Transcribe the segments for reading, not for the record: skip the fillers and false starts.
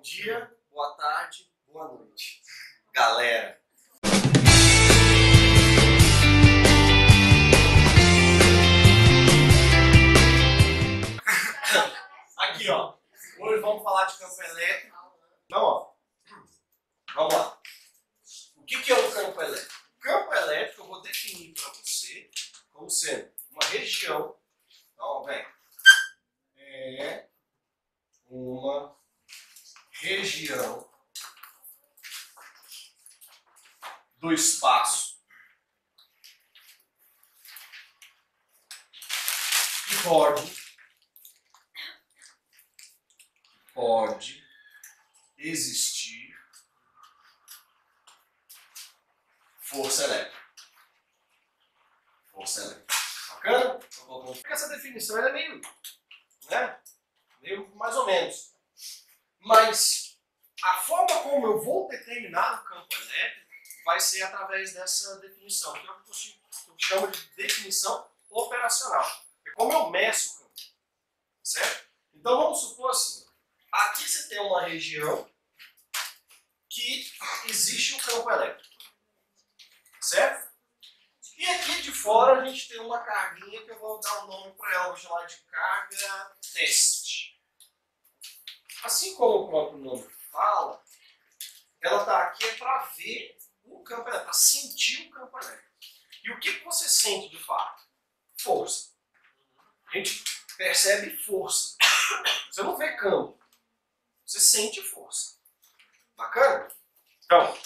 dia, boa tarde, boa noite, galera. Aqui, ó. Hoje vamos falar de campo elétrico. Então, ó. Vamos lá. O que é o campo elétrico? O campo elétrico eu vou definir para você como sendo uma região. Então, vem. É uma região do espaço que pode existir força elétrica. Força elétrica. Bacana? Porque essa definição é meio, né? Meio mais ou menos. Mas a forma como eu vou determinar o campo elétrico vai ser através dessa definição, que é o que eu chamo de definição operacional. É como eu meço o campo. Certo? Então vamos supor assim. Aqui você tem uma região que existe um campo elétrico. Certo? E aqui de fora a gente tem uma carguinha que eu vou dar um nome para ela, vou chamar de carga teste. Assim como o próprio nome fala, ela está aqui para ver o campo elétrico, para sentir o campo elétrico. E o que você sente de fato? Força. A gente percebe força. Você não vê campo. Você sente força. Bacana? Então,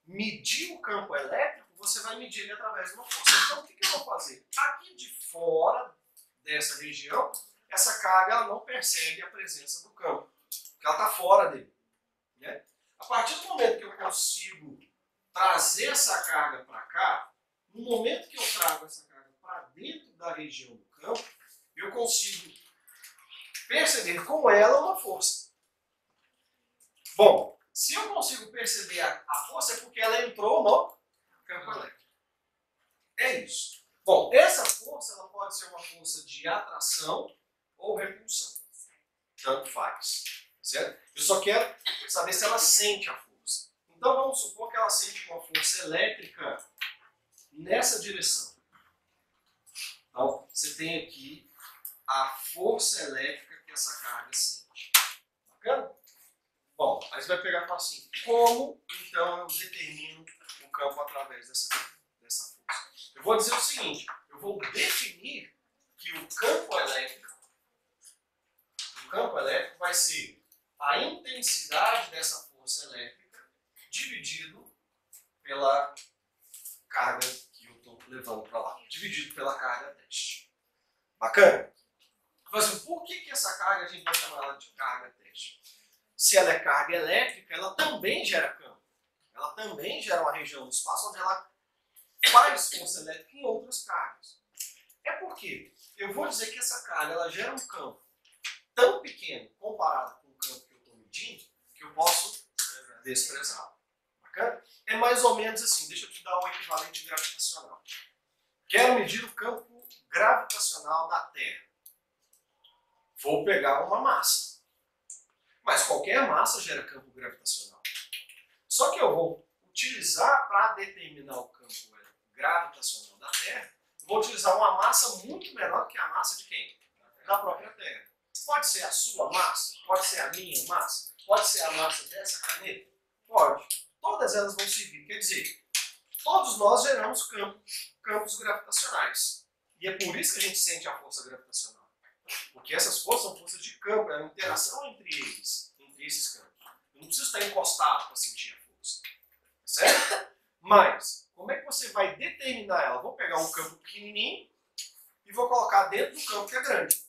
medir o campo elétrico, você vai medir ele através de uma força. Então, o que eu vou fazer? Aqui de fora dessa região, essa carga ela não percebe a presença do campo. Porque ela está fora dele. Né? A partir do momento que eu consigo trazer essa carga para cá, no momento que eu trago essa carga para dentro da região do campo, eu consigo perceber com ela uma força. Bom, se eu consigo perceber a força é porque ela entrou no campo elétrico. É isso. Bom, essa força ela pode ser uma força de atração ou repulsão. Tanto faz. Certo? Eu só quero saber se ela sente a força. Então vamos supor que ela sente uma força elétrica nessa direção. Então você tem aqui a força elétrica que essa carga sente. Bacana? Bom, aí você vai pegar e falar assim, como então eu determino o campo através dessa força? Eu vou dizer o seguinte, eu vou definir que o campo elétrico vai ser a intensidade dessa força elétrica dividido pela carga que eu estou levando para lá, dividido pela carga teste. Bacana? Mas assim, por que essa carga a gente vai chamar ela de carga teste? Se ela é carga elétrica, ela também gera campo. Ela também gera uma região do espaço onde ela faz força elétrica em outras cargas. É porque eu vou dizer que essa carga ela gera um campo tão pequeno comparado com o campo que eu estou medindo que eu posso desprezá-lo. Bacana? É mais ou menos assim. Deixa eu te dar um equivalente gravitacional. Quero medir o campo gravitacional da Terra. Vou pegar uma massa. Mas qualquer massa gera campo gravitacional. Só que eu vou utilizar para determinar o campo gravitacional da Terra, vou utilizar uma massa muito menor que a massa de quem? Da própria Terra. Pode ser a sua massa, pode ser a minha massa, pode ser a massa dessa caneta? Pode. Todas elas vão servir. Quer dizer, todos nós geramos campos gravitacionais. E é por isso que a gente sente a força gravitacional. Porque essas forças são forças de campo, é uma interação entre eles, entre esses campos. Eu não preciso estar encostado para sentir a força. Certo? Mas, como é que você vai determinar ela? Vou pegar um campo pequenininho e vou colocar dentro do campo que é grande.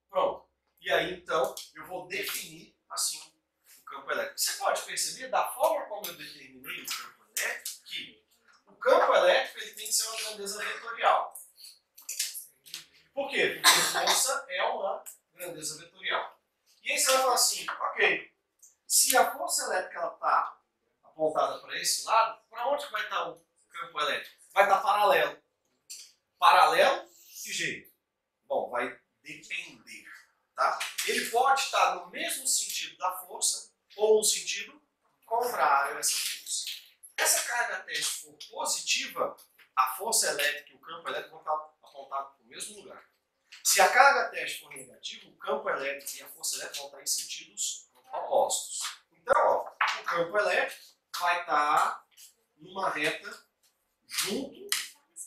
Pronto. E aí, então, eu vou definir, assim, o campo elétrico. Você pode perceber, da forma como eu determinei o campo elétrico, que o campo elétrico ele tem que ser uma grandeza vetorial. Por quê? Porque força é uma grandeza vetorial. E aí você vai falar assim, ok, se a força elétrica está apontada para esse lado, para onde vai estar o campo elétrico? Vai estar paralelo. Paralelo, que jeito? Bom, vai depender. Tá? Ele pode estar no mesmo sentido da força, ou no sentido contrário a essa força. Se essa carga teste for positiva, a força elétrica e o campo elétrico vão estar apontados para o mesmo lugar. Se a carga teste for negativa, o campo elétrico e a força elétrica vão estar em sentidos opostos. Então, ó, o campo elétrico vai estar numa reta junto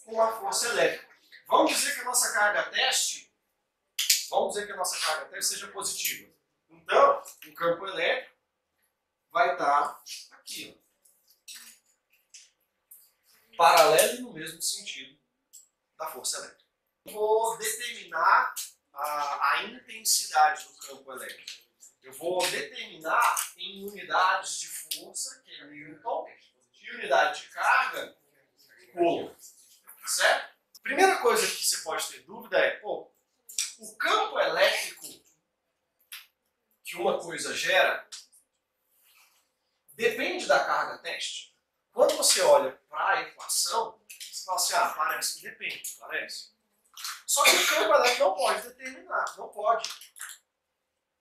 com a força elétrica. Vamos dizer que a nossa carga teste, seja positiva. Então, o campo elétrico vai estar aqui, ó, paralelo e no mesmo sentido da força elétrica. Vou determinar a intensidade do campo elétrico. Eu vou determinar em unidades de força, que é Newton, e unidade de carga, Coulomb. Certo? Primeira coisa que você pode ter dúvida é, pô, o campo elétrico que uma coisa gera depende da carga teste. Quando você olha para a equação, você fala assim, parece que depende, parece. Só que o campo elétrico não pode determinar, não pode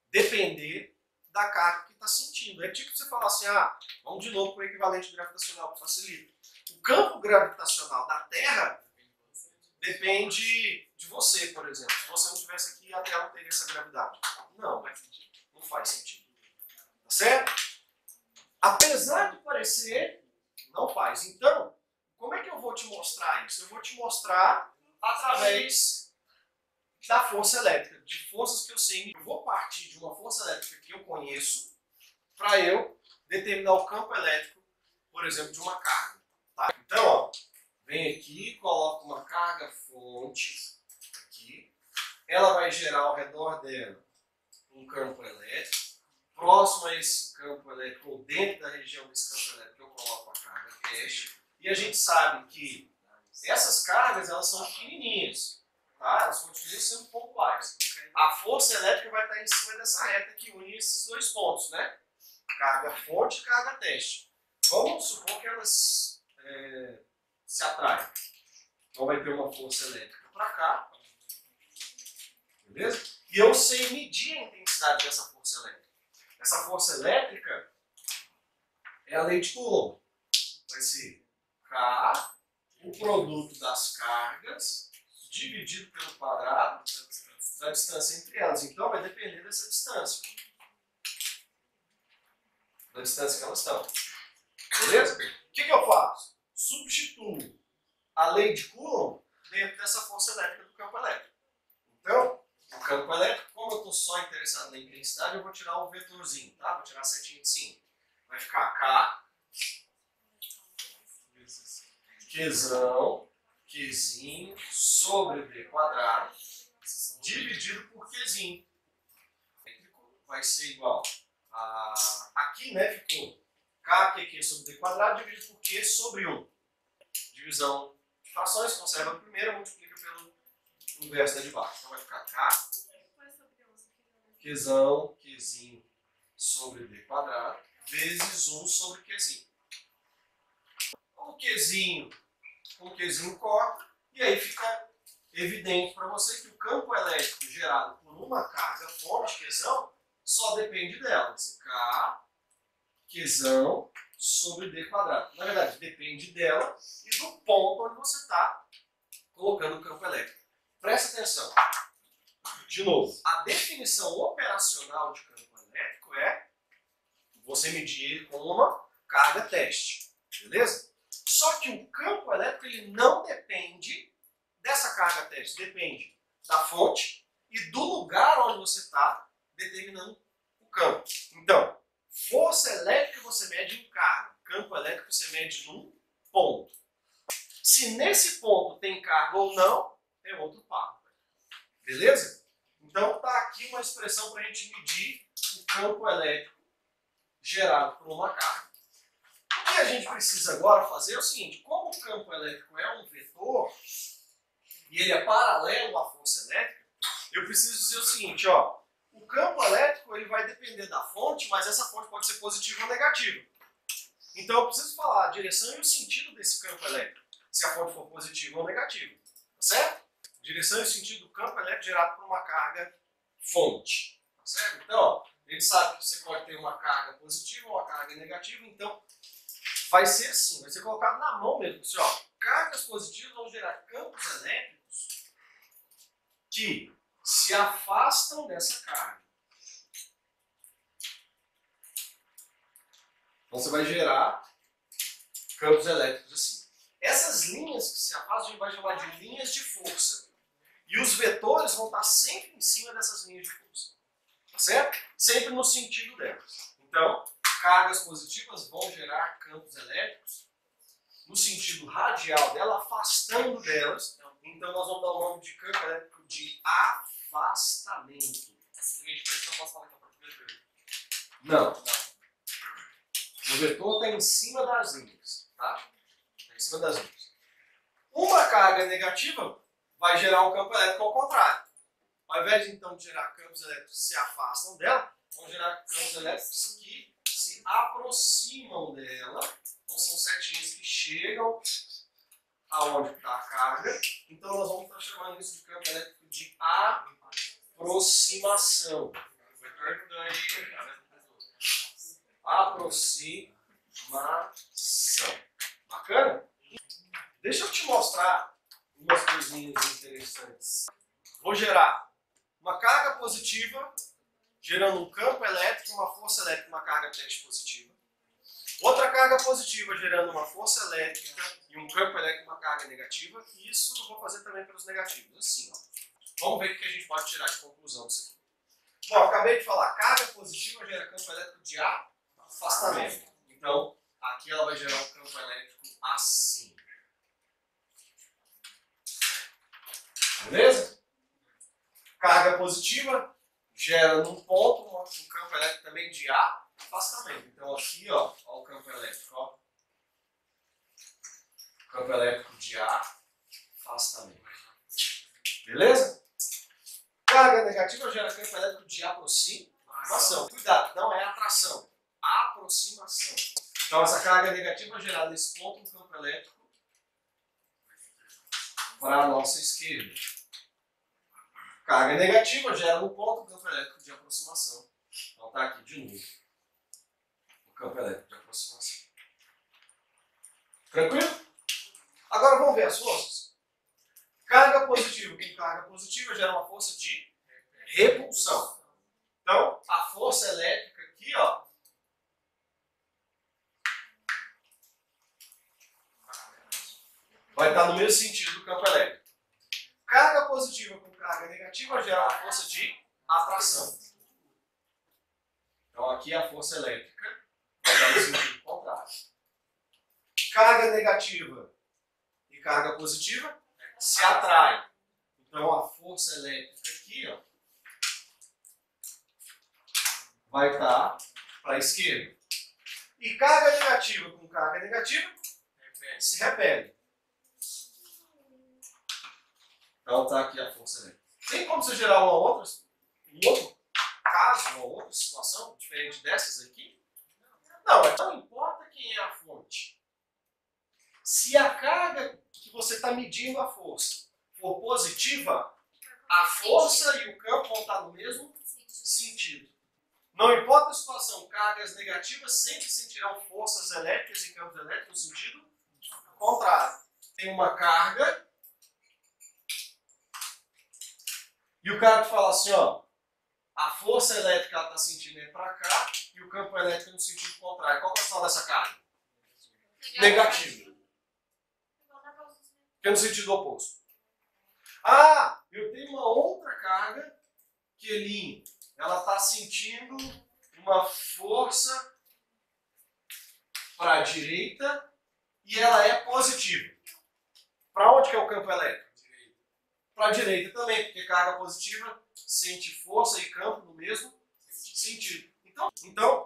depender da carga que está sentindo. É tipo você falar assim, vamos de novo para o equivalente gravitacional que facilita. O campo gravitacional da Terra depende de você, por exemplo. Se você não estivesse aqui, a Terra não teria essa gravidade. Não faz sentido. Tá certo? Apesar de parecer, não faz. Então, como é que eu vou te mostrar isso? Eu vou te mostrar através da força elétrica, de forças que eu sei. Eu vou partir de uma força elétrica que eu conheço para eu determinar o campo elétrico, por exemplo, de uma carga. Tá? Então, ó, vem aqui, coloca uma carga fonte aqui. Ela vai gerar ao redor dela um campo elétrico. Próximo a esse campo elétrico, ou dentro da região desse campo elétrico, eu coloco a carga teste. E a gente sabe que essas cargas, elas são pequenininhas. Tá? Elas continuam sendo pontuais. A força elétrica vai estar em cima dessa reta que une esses dois pontos, né? Carga fonte e carga teste. Vamos supor que elas se atraem. Então vai ter uma força elétrica para cá. Beleza? E eu sei medir a intensidade dessa força elétrica. Essa força elétrica é a lei de Coulomb. Vai ser K, o produto das cargas, dividido pelo quadrado da distância entre elas. Então vai depender dessa distância. Da distância que elas estão. Beleza? O que eu faço? Substituo a lei de Coulomb dentro dessa força elétrica do campo elétrico. Então, o campo elétrico, como eu estou só interessado na intensidade, eu vou tirar o vetorzinho, tá? Vou tirar a setinha de cima. Vai ficar K, Qzinho sobre D quadrado, dividido por Qzinho. Vai ser igual a... Aqui, né, ficou K sobre D quadrado, dividido por Q sobre 1. Divisão de frações, conserva a primeira, multiplica pelo inverso da de baixo. Então vai ficar K, Qzinho sobre D quadrado, vezes 1 sobre Qzinho. O Qzinho corta, e aí fica evidente para você que o campo elétrico gerado por uma carga fonte, Qzão, só depende dela. Esse Qzão sobre D quadrado. Na verdade, depende dela e do ponto onde você está colocando o campo elétrico. Presta atenção. De novo, a definição operacional de campo elétrico é você medir ele com uma carga teste. Beleza? Só que o campo elétrico ele não depende dessa carga teste. Depende da fonte e do lugar onde você está determinando o campo. Então, força elétrica você mede em carga. Campo elétrico você mede num ponto. Se nesse ponto tem carga ou não, é outro papo. Beleza? Então está aqui uma expressão para a gente medir o campo elétrico gerado por uma carga. O que a gente precisa agora fazer é o seguinte: como o campo elétrico é um vetor e ele é paralelo à força elétrica, eu preciso dizer o seguinte, ó, o campo elétrico ele vai depender da fonte, mas essa fonte pode ser positiva ou negativa. Então eu preciso falar a direção e o sentido desse campo elétrico, se a fonte for positiva ou negativa. Tá certo? Direção e sentido do campo elétrico gerado por uma carga fonte. Tá certo? Então, ó, A gente sabe que você pode ter uma carga positiva ou uma carga negativa, então vai ser assim, vai ser colocado na mão mesmo. Assim, ó, cargas positivas vão gerar campos elétricos que se afastam dessa carga. Então você vai gerar campos elétricos assim. Essas linhas que se afastam a gente vai chamar de linhas de força. E os vetores vão estar sempre em cima dessas linhas de força. Tá certo? Sempre no sentido delas. Então, cargas positivas vão gerar campos elétricos no sentido radial dela, afastando delas. Então nós vamos dar o nome de campo elétrico de afastamento. Essa linha de força não posso falar que é o próprio vetor. Não. O vetor está em cima das linhas. Tá? Está em cima das linhas. Uma carga negativa vai gerar um campo elétrico ao contrário. Ao invés de então gerar campos elétricos que se afastam dela, vão gerar campos elétricos que se aproximam dela. Então são setinhas que chegam aonde está a carga. Então nós vamos estar chamando isso de campo elétrico de aproximação. O vetor não ganha Aproximação. Bacana? Deixa eu te mostrar umas coisinhas interessantes. Vou gerar uma carga positiva, gerando um campo elétrico, uma força elétrica, uma carga teste positiva. Outra carga positiva, gerando uma força elétrica e um campo elétrico, uma carga negativa. E isso eu vou fazer também para os negativos. Assim, ó. Vamos ver o que a gente pode tirar de conclusão disso aqui. Bom, acabei de falar, carga positiva gera campo elétrico de afastamento. Então, aqui ela vai gerar um campo elétrico assim. Beleza? Carga positiva gera num ponto um campo elétrico também de afastamento. Então aqui, ó o campo elétrico, ó. Campo elétrico de afastamento. Beleza? Carga negativa gera campo elétrico de aproximação. Cuidado, não é atração. Aproximação. Então essa carga negativa vai gerar nesse ponto um campo elétrico para a nossa esquerda. Carga negativa gera no ponto o campo elétrico de aproximação. Então está aqui de novo o campo elétrico de aproximação. Tranquilo? Agora vamos ver as forças. Carga positiva com carga positiva gera uma força de repulsão. Então a força elétrica aqui, ó, vai estar no mesmo sentido do campo elétrico. Carga positiva com carga negativa gera uma força de atração. Então aqui a força elétrica vai estar no sentido contrário. Carga negativa e carga positiva se atraem. Então a força elétrica aqui, ó, vai estar para a esquerda. E carga negativa com carga negativa se repele. Então está aqui a força elétrica. Tem como você gerar um outro caso, uma outra situação diferente dessas aqui? Não importa quem é a fonte. Se a carga que você está medindo a força for positiva, a força e o campo vão estar no mesmo sentido. Não importa a situação, cargas negativas sempre sentirão forças elétricas e campos elétricos no sentido contrário. Tem uma carga e o cara que fala assim, ó, a força elétrica ela está sentindo é para cá e o campo elétrico no sentido contrário. Qual é a questão dessa carga? Negativa. Que é no sentido oposto. Ah, eu tenho uma outra carga que ela está sentindo uma força para a direita e ela é positiva. Para onde que é o campo elétrico? Para a direita também, porque carga positiva sente força e campo no mesmo sentido. Então